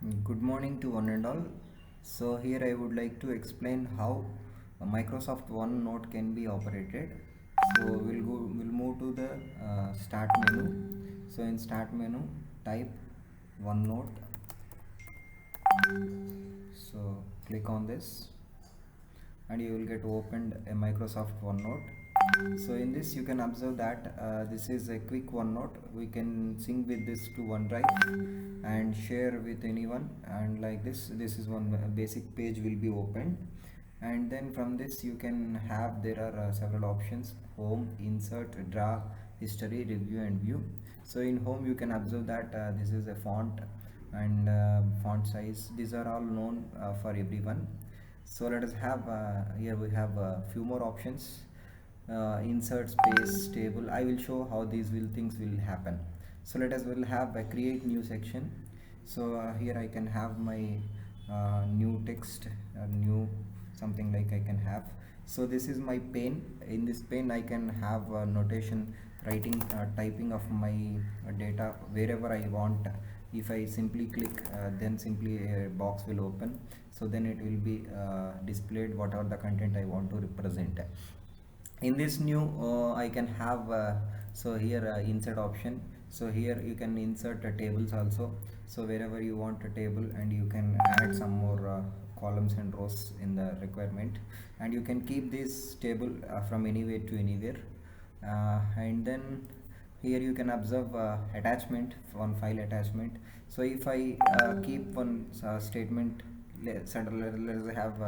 Good morning to one and all. So here I would like to explain how a Microsoft OneNote can be operated. So we'll move to the start menu. So in start menu, type OneNote. So click on this, and you will get opened a Microsoft OneNote. So in this you can observe that this is a quick OneNote. We can sync with this to OneDrive and share with anyone, and like this is one basic page will be opened. And then from this you can have, there are several options: home, insert, draw, history, review and view. So in home you can observe that this is a font and font size. These are all known for everyone. So let us have, here we have a few more options. Insert, space, table. I will show how these things will happen. So let us will have a create new section. So here I can have my new text, new something like I can have. So this is my pane. In this pane I can have notation, writing, typing of my data wherever I want. If I simply click, then simply a box will open. So then it will be displayed whatever the content I want to represent. In this new I can have, so here insert option. So here you can insert tables also. So wherever you want a table, and you can add some more columns and rows in the requirement, and you can keep this table from anywhere to anywhere. And then here you can observe attachment, one file attachment. So if I keep one statement, let's have,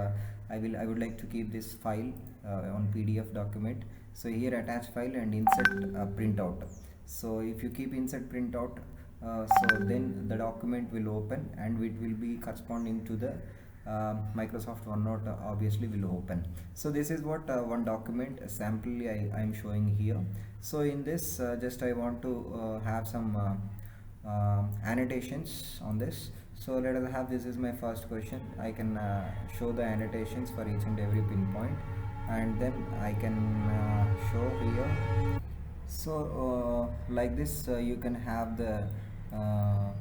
I would like to keep this file on PDF document. So here attach file and insert printout. So if you keep insert printout, so then the document will open and it will be corresponding to the Microsoft OneNote, obviously will open. So this is what one document sample I am showing here. So in this just I want to have some annotations on this. So let us have, this is my first question. I can show the annotations for each and every pinpoint, and then I can show here. So like this you can have the uh,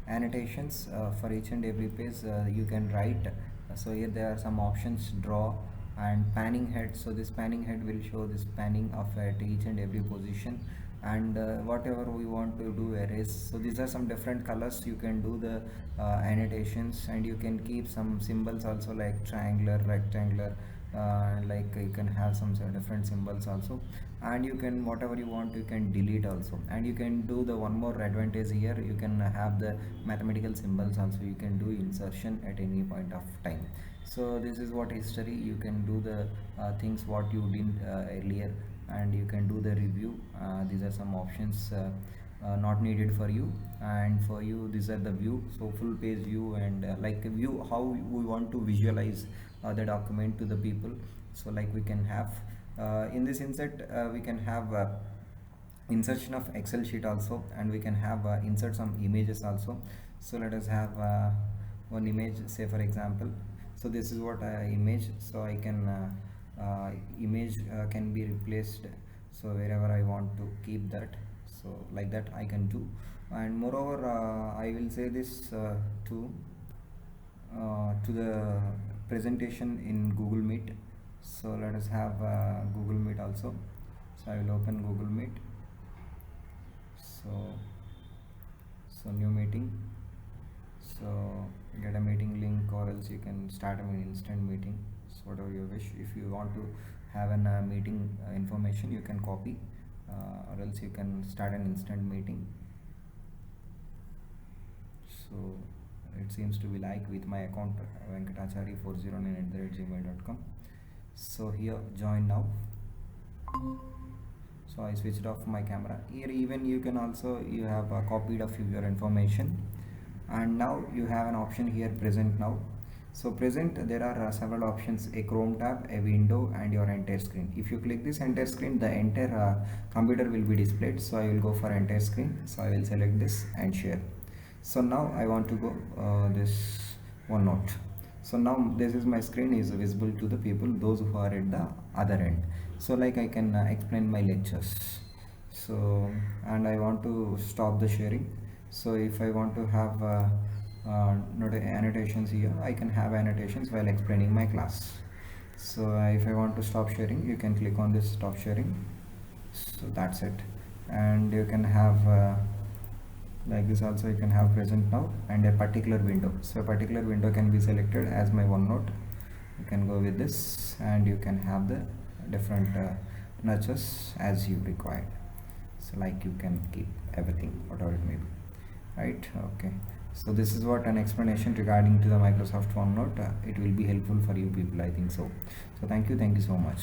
annotations for each and every page. You can write. So here there are some options: draw and panning head. So this panning head will show this panning of at each and every position, and whatever we want to do erase. So these are some different colors. You can do the annotations, and you can keep some symbols also, like triangular, rectangular, like you can have some different symbols also. And you can, whatever you want, you can delete also. And you can do the one more advantage here: you can have the mathematical symbols also. You can do insertion at any point of time. So this is what history, you can do the things what you did earlier. And you can do the review. These are some options not needed for you, and for you these are the view. So full page view, and like a view how we want to visualize the document to the people. So like we can have in this insert, we can have insertion of Excel sheet also, and we can have insert some images also. So let us have one image, say for example. So this is what image. So I can image can be replaced, so wherever I want to keep that. So like that I can do. And moreover I will say this to the presentation in Google Meet. So let us have Google Meet also. So I will open Google Meet. So new meeting. So get a meeting link, or else you can start an instant meeting. So whatever you wish. If you want to have an meeting information, you can copy, or else you can start an instant meeting. So it seems to be like with my account venkatachari409@gmail.com. So here join now. So I switched off my camera. Here even you can also, you have copied of your information. And now you have an option here, present now. So present, there are several options: a Chrome tab, a window, and your entire screen. If you click this entire screen, the entire computer will be displayed. So I will go for entire screen. So I will select this and share. So now I want to go this OneNote. So now this is my screen is visible to the people, those who are at the other end. So like I can explain my lectures. So, and I want to stop the sharing. So if I want to have annotations here. I can have annotations while explaining my class. So if I want to stop sharing, you can click on this stop sharing. So that's it. And you can have like this also, you can have present now and a particular window. So a particular window can be selected as my OneNote. You can go with this and you can have the different notches as you require. So like you can keep everything whatever it may be, right? Okay, so this is what an explanation regarding to the Microsoft OneNote. It will be helpful for you people, I think so. So thank you so much.